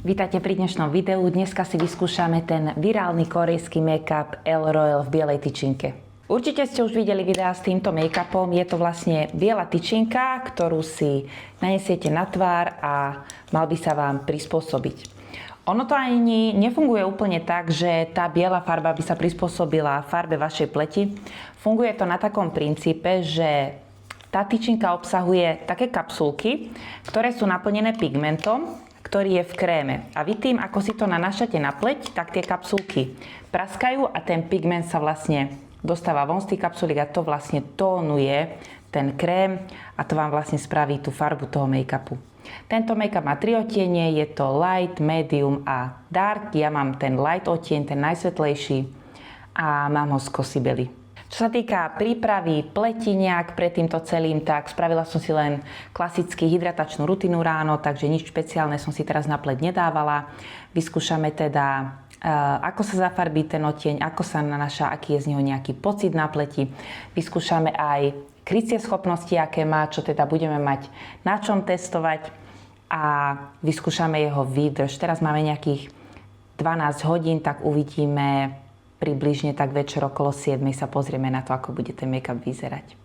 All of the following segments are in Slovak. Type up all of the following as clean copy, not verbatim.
Vítajte pri dnešnom videu. Dneska si vyskúšame ten virálny korejský make-up El Royal v bielej tyčinke. Určite ste už videli videá s týmto make-upom. Je to vlastne biela tyčinka, ktorú si nanesiete na tvár a mal by sa vám prispôsobiť. Ono to ani nefunguje úplne tak, že tá biela farba by sa prispôsobila farbe vašej pleti. Funguje to na takom princípe, že tá tyčinka obsahuje také kapsulky, ktoré sú naplnené pigmentom, ktorý je v kréme. A vy tým, ako si to nanášate na pleť, tak tie kapsulky praskajú a ten pigment sa vlastne dostáva von z tých kapsulík a to vlastne tónuje ten krém a to vám vlastne spraví tú farbu toho make-upu. Tento make-up má 3 odtiene, je to light, medium a dark. Ja mám ten light odtieň, ten najsvetlejší a mám ho z Cosy Belly. Čo sa týka prípravy pleti nejak pred týmto celým, tak spravila som si len klasický hydratačnú rutinu ráno, takže nič špeciálne som si teraz na pleť nedávala. Vyskúšame teda, ako sa zafarbí ten odtieň, ako sa nanáša, aký je z neho nejaký pocit na pleti. Vyskúšame aj krycie schopnosti, aké má, čo teda budeme mať na čom testovať a vyskúšame jeho výdrž. Teraz máme nejakých 12 hodín, tak uvidíme približne tak večer okolo 7 sa pozrieme na to, ako bude ten make-up vyzerať.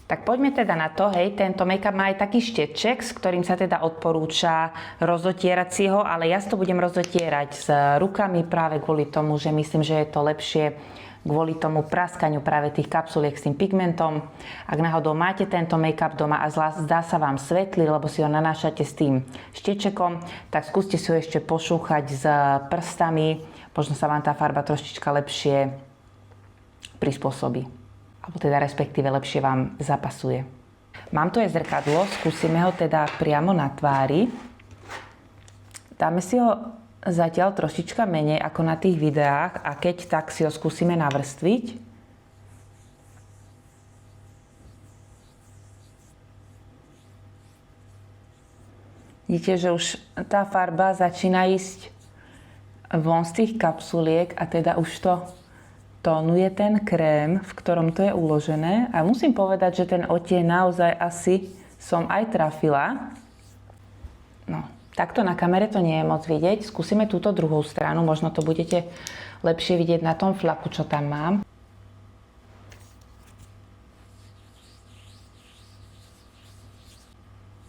Tak poďme teda na to, hej, tento make-up má aj taký šteček, s ktorým sa teda odporúča rozotierať si ho, ale ja si to budem rozotierať s rukami práve kvôli tomu, že myslím, že je to lepšie kvôli tomu praskaniu práve tých kapsuliek s tým pigmentom. Ak náhodou máte tento make-up doma a zdá sa vám svetlý, lebo si ho nanášate s tým štečekom, tak skúste si ho ešte pošúchať s prstami. Možno sa vám tá farba trošička lepšie prispôsobí. Alebo teda respektíve lepšie vám zapasuje. Mám tu aj zrkadlo, skúsime ho teda priamo na tvári. Dáme si ho zatiaľ trošička menej ako na tých videách a keď tak si ho skúsime navrstviť. Vidíte, že už tá farba začína ísť von z tých kapsuliek a teda už to tónuje ten krém, v ktorom to je uložené. A musím povedať, že ten odtieň naozaj asi som aj trafila. No, takto na kamere to nie je moc vidieť. Skúsime túto druhú stranu, možno to budete lepšie vidieť na tom flaku, čo tam mám.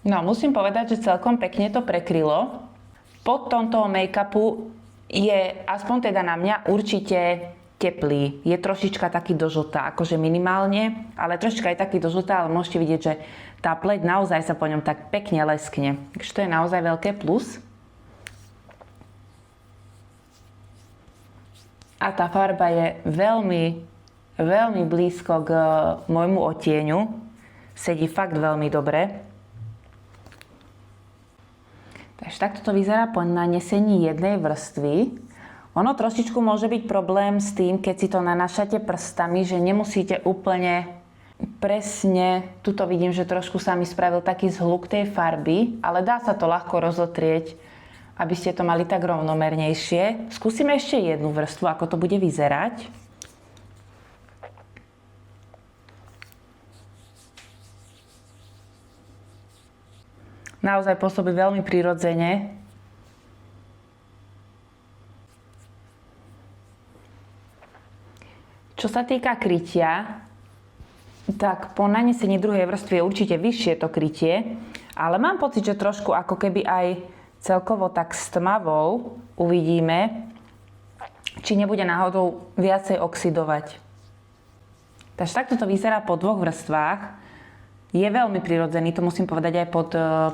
No, musím povedať, že celkom pekne to prekrylo. Pod tomto make-upu je aspoň teda na mňa určite teplý. Je trošička taký do žlta, akože minimálne, ale trošička je taký do žlta, ale môžete vidieť, že tá pleť naozaj sa po ňom tak pekne leskne. Takže to je naozaj veľké plus. A tá farba je veľmi, veľmi blízko k môjmu odtieňu. Sedí fakt veľmi dobre. Takže takto to vyzerá po nanesení jednej vrstvy. Ono trošičku môže byť problém s tým, keď si to nanášate prstami, že nemusíte úplne presne, tuto vidím, že trošku sa mi spravil taký zhluk tej farby, ale dá sa to ľahko rozotrieť, aby ste to mali tak rovnomernejšie. Skúsime ešte jednu vrstvu, ako to bude vyzerať. Naozaj pôsobí veľmi prirodzene. Čo sa týka krytia, tak po nanesení druhej vrstvy je určite vyššie to krytie, ale mám pocit, že trošku ako keby aj celkovo tak s tmavou uvidíme, či nebude náhodou viacej oxidovať. Takže takto to vyzerá po 2 vrstvách. Je veľmi prirodzený, to musím povedať aj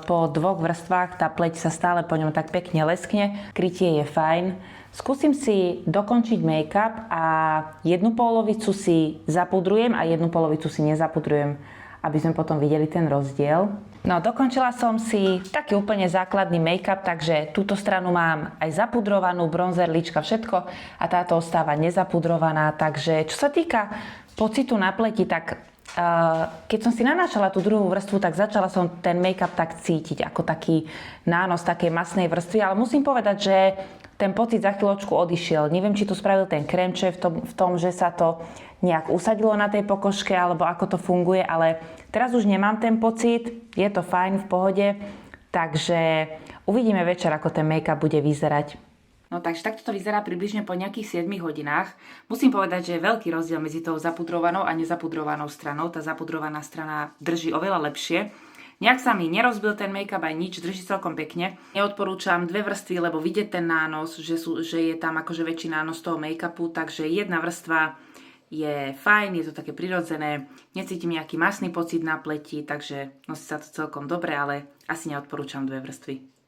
po 2 vrstvách. Tá pleť sa stále po ňom tak pekne leskne. Krytie je fajn. Skúsim si dokončiť make-up a jednu polovicu si zapudrujem a jednu polovicu si nezapudrujem, aby sme potom videli ten rozdiel. No, dokončila som si taký úplne základný make-up, takže túto stranu mám aj zapudrovanú, bronzer, líčka, všetko a táto ostáva nezapudrovaná. Takže čo sa týka pocitu na pleti, tak keď som si nanášala tú druhú vrstvu, tak začala som ten make-up tak cítiť, ako taký nános takej masnej vrstvy, ale musím povedať, že ten pocit za chvíľočku odišiel. Neviem, či to spravil ten krém, čo je v tom, že sa to nejak usadilo na tej pokožke, alebo ako to funguje, ale teraz už nemám ten pocit, je to fajn, v pohode, takže Uvidíme večer, ako ten make-up bude vyzerať. No takže takto to vyzerá približne po nejakých 7 hodinách. Musím povedať, že je veľký rozdiel medzi tou zapudrovanou a nezapudrovanou stranou. Tá zapudrovaná strana drží oveľa lepšie. Nejak sa mi nerozbil ten make-up aj nič, drží celkom pekne. Neodporúčam 2 vrstvy, lebo vidieť ten nános, že je tam akože väčší nános toho make-upu, takže jedna vrstva je fajn, je to také prirodzené, necítim nejaký masný pocit na pleti, takže nosí sa to celkom dobre, ale asi neodporúčam 2 vrstvy.